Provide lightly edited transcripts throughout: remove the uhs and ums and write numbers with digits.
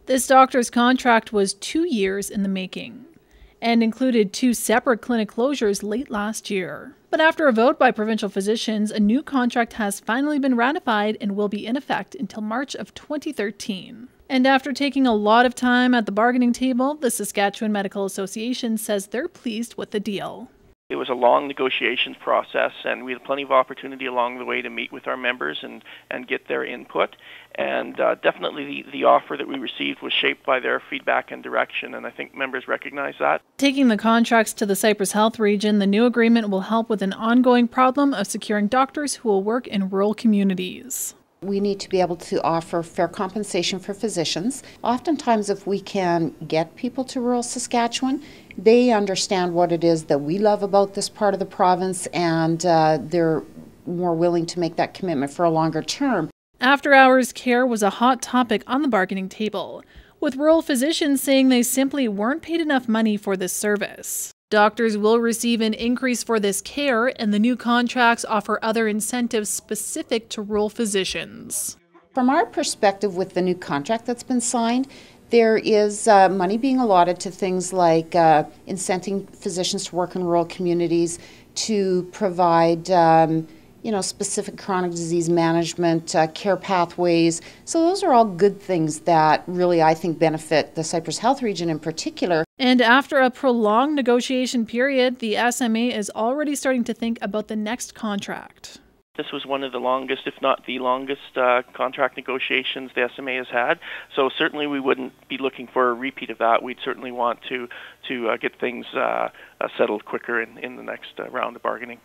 This doctor's contract was 2 years in the making and included 2 separate clinic closures late last year. But after a vote by provincial physicians, a new contract has finally been ratified and will be in effect until March of 2013. And after taking a lot of time at the bargaining table, the Saskatchewan Medical Association says they're pleased with the deal. It was a long negotiations process, and we had plenty of opportunity along the way to meet with our members and get their input. And definitely the offer that we received was shaped by their feedback and direction, and I think members recognize that. Taking the contracts to the Cypress Health region, the new agreement will help with an ongoing problem of securing doctors who will work in rural communities. We need to be able to offer fair compensation for physicians. Oftentimes, if we can get people to rural Saskatchewan, they understand what it is that we love about this part of the province, and they're more willing to make that commitment for a longer term. After-hours care was a hot topic on the bargaining table, with rural physicians saying they simply weren't paid enough money for this service. Doctors will receive an increase for this care, and the new contracts offer other incentives specific to rural physicians. From our perspective, with the new contract that's been signed, there is money being allotted to things like incenting physicians to work in rural communities, to provide specific chronic disease management, care pathways. So those are all good things that really, I think, benefit the Cypress Health region in particular. And after a prolonged negotiation period, the SMA is already starting to think about the next contract. This was one of the longest, if not the longest, contract negotiations the SMA has had. So certainly we wouldn't be looking for a repeat of that. We'd certainly want to get things settled quicker in the next round of bargaining.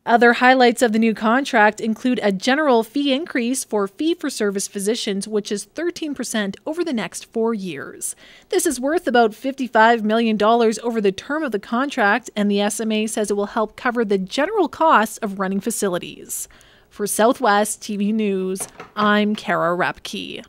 Other highlights of the new contract include a general fee increase for fee-for-service physicians, which is 13% over the next 4 years. This is worth about $55 million over the term of the contract, and the SMA says it will help cover the general costs of running facilities. For Southwest TV News, I'm Kara Repke.